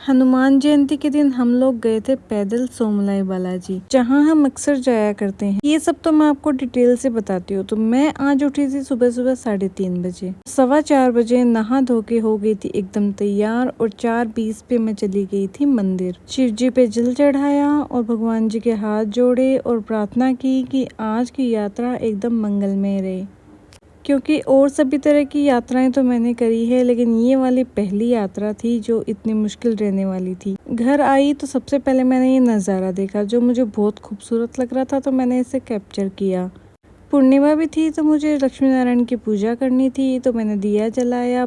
हनुमान जयंती के दिन हम लोग गए थे पैदल सोमलाई बालाजी, जहां हम अक्सर जाया करते हैं। ये सब तो मैं आपको डिटेल से बताती हूँ। तो मैं आज उठी थी सुबह सुबह 3:30 बजे। 4:15 बजे नहा धो के हो गई थी एकदम तैयार और 4:20 पे मैं चली गई थी मंदिर। शिव जी पे जल चढ़ाया और भगवान जी के हाथ जोड़े और प्रार्थना की कि आज की यात्रा एकदम मंगलमय रहे। क्योंकि और सभी तरह की यात्राएं तो मैंने करी है, लेकिन ये वाली पहली यात्रा थी जो इतनी मुश्किल रहने वाली थी। घर आई तो सबसे पहले मैंने ये नज़ारा देखा जो मुझे बहुत खूबसूरत लग रहा था, तो मैंने इसे कैप्चर किया। पूर्णिमा भी थी तो मुझे लक्ष्मी नारायण की पूजा करनी थी, तो मैंने दिया जलाया,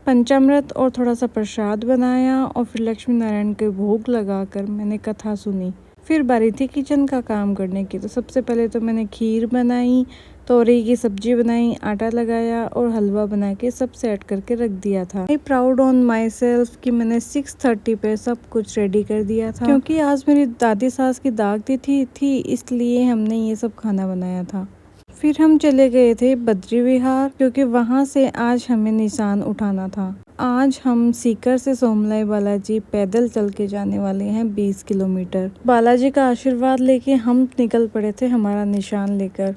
पंचामृत और थोड़ा सा प्रसाद बनाया और फिर लक्ष्मी नारायण के भोग लगाकर मैंने कथा सुनी। फिर बारी थी किचन का काम करने की। तो सबसे पहले तो मैंने खीर बनाई, तोरई की सब्जी बनाई, आटा लगाया और हलवा बना के सब सेट करके रख दिया था। I proud on my self कि मैंने 6:30 पे सब कुछ रेडी कर दिया था, क्योंकि आज मेरी दादी सास की दाग तिथि थी, इसलिए हमने ये सब खाना बनाया था। फिर हम चले गए थे बद्री विहार, क्योंकि वहां से आज हमें निशान उठाना था। आज हम सीकर से सोमलाई बालाजी पैदल चल के जाने वाले हैं 20 किलोमीटर। बालाजी का आशीर्वाद लेके हम निकल पड़े थे हमारा निशान लेकर।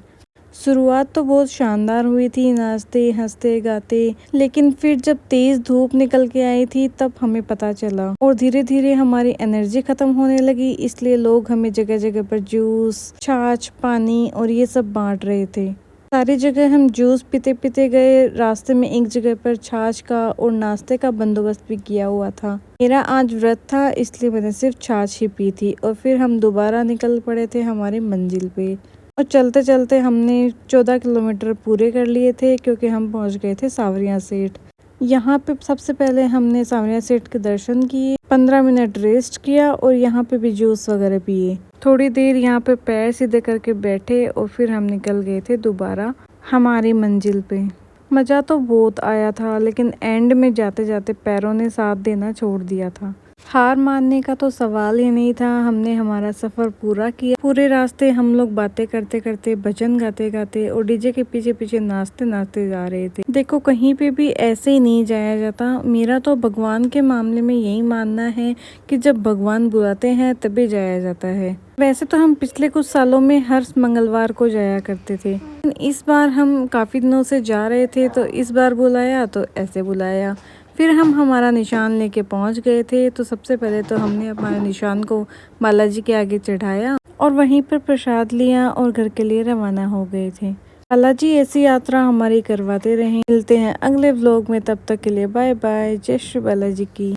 शुरुआत तो बहुत शानदार हुई थी, नाचते हंसते गाते, लेकिन फिर जब तेज धूप निकल के आई थी तब हमें पता चला और धीरे धीरे हमारी एनर्जी खत्म होने लगी। इसलिए लोग हमें जगह जगह पर जूस, छाछ, पानी और ये सब बांट रहे थे। सारी जगह हम जूस पीते पीते गए। रास्ते में एक जगह पर छाछ का और नाश्ते का बंदोबस्त भी किया हुआ था। मेरा आज व्रत था, इसलिए मैंने सिर्फ छाछ ही पी थी। और फिर हम दोबारा निकल पड़े थे हमारी मंजिल पे और चलते चलते हमने 14 किलोमीटर पूरे कर लिए थे, क्योंकि हम पहुंच गए थे सांवरिया सेठ। यहाँ पे सबसे पहले हमने सांवरिया सेठ के दर्शन किए, 15 मिनट रेस्ट किया और यहाँ पे भी जूस वगैरह पिए। थोड़ी देर यहाँ पे पैर सीधे करके बैठे और फिर हम निकल गए थे दोबारा हमारी मंजिल पे। मज़ा तो बहुत आया था, लेकिन एंड में जाते जाते पैरों ने साथ देना छोड़ दिया था। हार मानने का तो सवाल ही नहीं था। हमने हमारा सफर पूरा किया। पूरे रास्ते हम लोग बातें करते करते, भजन गाते गाते और डीजे के पीछे पीछे नाचते नाचते जा रहे थे। देखो, कहीं पे भी ऐसे ही नहीं जाया जाता। मेरा तो भगवान के मामले में यही मानना है कि जब भगवान बुलाते हैं तभी जाया जाता है। वैसे तो हम पिछले कुछ सालों में हर मंगलवार को जाया करते थे, इस बार हम काफी दिनों से जा रहे थे, तो इस बार बुलाया तो ऐसे बुलाया। फिर हम हमारा निशान लेके पहुंच गए थे। तो सबसे पहले तो हमने हमारे निशान को बालाजी के आगे चढ़ाया और वहीं पर प्रसाद लिया और घर के लिए रवाना हो गए थे। बालाजी ऐसी यात्रा हमारी करवाते रहें। मिलते हैं अगले व्लॉग में, तब तक के लिए बाय बाय। जय श्री बालाजी की।